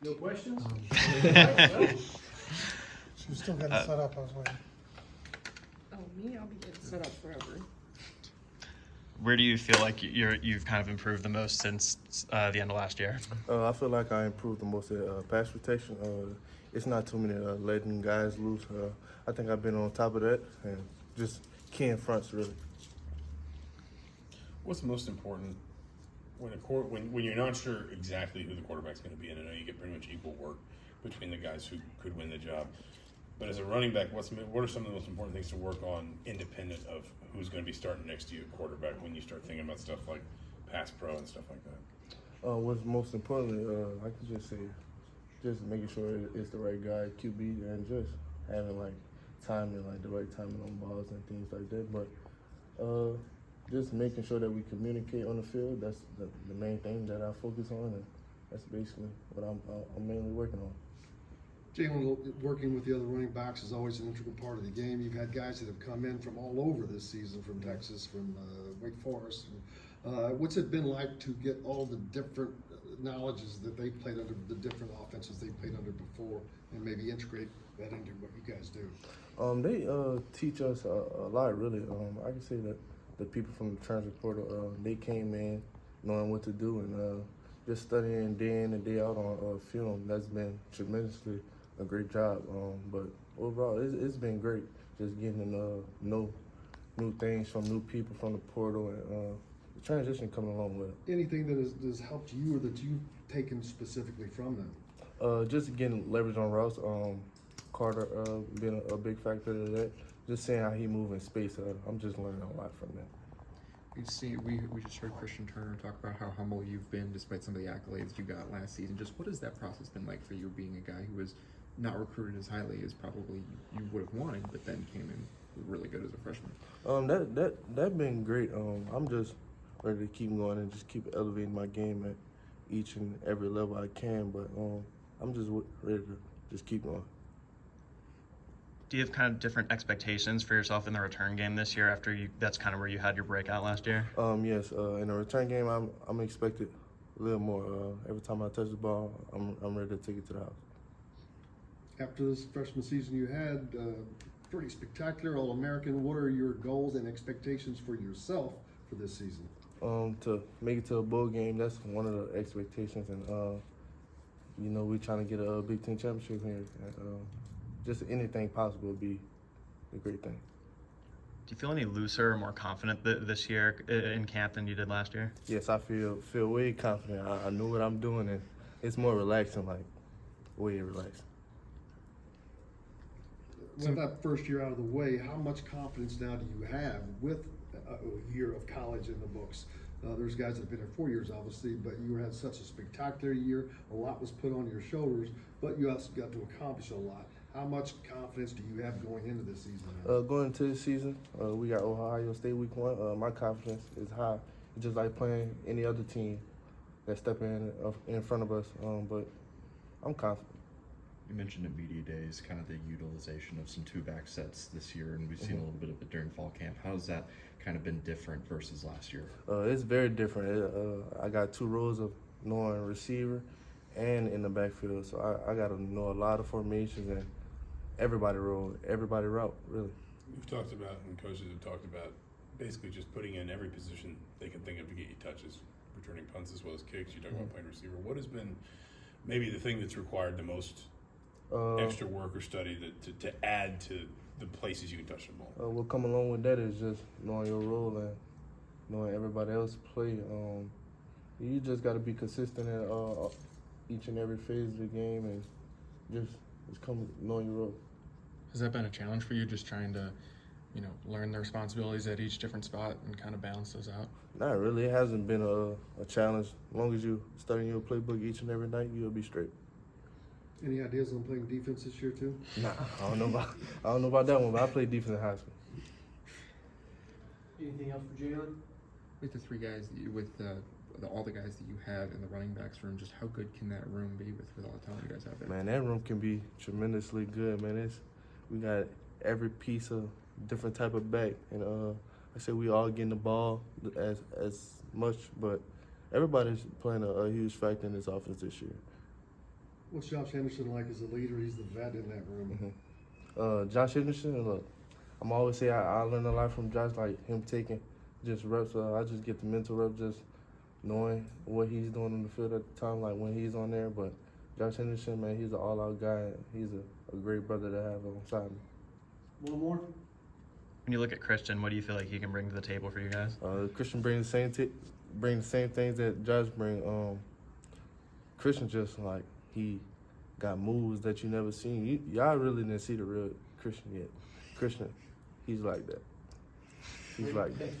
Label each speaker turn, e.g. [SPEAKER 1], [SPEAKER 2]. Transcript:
[SPEAKER 1] No questions?
[SPEAKER 2] She was still getting set up, I was waiting.
[SPEAKER 3] Oh, me? I'll be getting set up forever.
[SPEAKER 4] Where do you feel like you've kind of improved the most since the end of last year?
[SPEAKER 5] I feel like I improved the most at pass protection. It's not too many letting guys loose. I think I've been on top of that and just keying fronts really.
[SPEAKER 1] What's most important when you're not sure exactly who the quarterback's going to be, and I know you get pretty much equal work between the guys who could win the job. But as a running back, what are some of the most important things to work on independent of who's going to be starting next to you at quarterback when you start thinking about stuff like pass pro and stuff like that?
[SPEAKER 5] What's most importantly, I could just say, just making sure it's the right guy, QB, and just having like timing, like the right timing on balls and things like that. But just making sure that we communicate on the field. That's the main thing that I focus on, and that's basically what I'm mainly working on.
[SPEAKER 6] Jaylin, working with the other running backs is always an integral part of the game. You've had guys that have come in from all over this season, from Texas, from Wake Forest. What's it been like to get all the different knowledges that they've played under, the different offenses they've played under before, and maybe integrate that into what you guys do?
[SPEAKER 5] They teach us a lot, really. I can say that the people from the transfer portal, they came in knowing what to do, and just studying day in and day out on film. That's been tremendously a great job. But overall, it's been great just getting to know new things from new people from the portal, and the transition coming along with it.
[SPEAKER 6] Anything that has helped you or that you've taken specifically from them?
[SPEAKER 5] Just getting leverage on routes. Carter being a big factor to that. Just seeing how he moves in space. I'm just learning a lot from that.
[SPEAKER 7] We just heard Christian Turner talk about how humble you've been despite some of the accolades you got last season. Just what has that process been like for you, being a guy who was not recruited as highly as probably you would have wanted, but then came in really good as a freshman?
[SPEAKER 5] That been great. I'm just ready to keep going and just keep elevating my game at each and every level I can. But I'm just ready to just keep going.
[SPEAKER 4] Do you have kind of different expectations for yourself in the return game this year after that's kind of where you had your breakout last year?
[SPEAKER 5] Yes. In the return game, I'm expected a little more. Every time I touch the ball, I'm ready to take it to the house.
[SPEAKER 6] After this freshman season you had, pretty spectacular, All-American. What are your goals and expectations for yourself for this season?
[SPEAKER 5] To make it to a bowl game, that's one of the expectations, and we're trying to get a Big Ten championship here. Just anything possible would be a great thing.
[SPEAKER 4] Do you feel any looser or more confident this year in camp than you did last year?
[SPEAKER 5] Yes, I feel way confident. I know what I'm doing, and it's more relaxing, like way relaxed.
[SPEAKER 6] With that first year out of the way, how much confidence now do you have with a year of college in the books? There's guys that have been here 4 years, obviously, but you had such a spectacular year. A lot was put on your shoulders, but you also got to accomplish a lot. How much confidence do you have going into this season?
[SPEAKER 5] Going into this season, we got Ohio State week 1. My confidence is high. It's just like playing any other team that step in front of us. But I'm confident.
[SPEAKER 8] You mentioned at media days kind of the utilization of some two-back sets this year, and we've seen a little bit of it during fall camp. How has that kind of been different versus last year?
[SPEAKER 5] It's very different. I got 2 rows of knowing receiver and in the backfield, so I got to know a lot of formations and everybody route, really.
[SPEAKER 1] We've talked about, and coaches have talked about, basically just putting in every position they can think of to get you touches, returning punts as well as kicks. You talk about playing receiver. What has been maybe the thing that's required the most extra work or study to add to the places you can touch the ball?
[SPEAKER 5] What come along with that is just knowing your role and knowing everybody else play. You just got to be consistent in each and every phase of the game, and just come knowing your role.
[SPEAKER 7] Has that been a challenge for you, just trying to, learn the responsibilities at each different spot and kind of balance those out?
[SPEAKER 5] Not really. It hasn't been a challenge. As long as you study your playbook each and every night, you'll be straight.
[SPEAKER 6] Any ideas on playing defense this year too?
[SPEAKER 5] Nah, I don't know about that one, but I played defense in high school.
[SPEAKER 1] Anything else for Jaylin?
[SPEAKER 7] With the 3 guys, all the guys that you have in the running backs room, just how good can that room be with all the talent you guys have there?
[SPEAKER 5] Man, that room can be tremendously good, man. We got every piece of different type of back, and I said we all getting the ball as much, but everybody's playing a huge factor in this offense this year.
[SPEAKER 6] What's Josh Henderson like as a leader? He's the vet in that room.
[SPEAKER 5] Josh Henderson, look, I'm always say I learned a lot from Josh, like him taking just reps. I just get the mental reps, just knowing what he's doing on the field at the time, like when he's on there. But Josh Henderson, man, he's an all-out guy. He's a great brother to have alongside me.
[SPEAKER 6] One more.
[SPEAKER 4] When you look at Christian, what do you feel like he can bring to the table for you guys?
[SPEAKER 5] Christian brings the same things that Josh bring. Christian just like he got moves that you never seen. Y'all really didn't see the real Christian yet. Christian, he's like that. He's like that.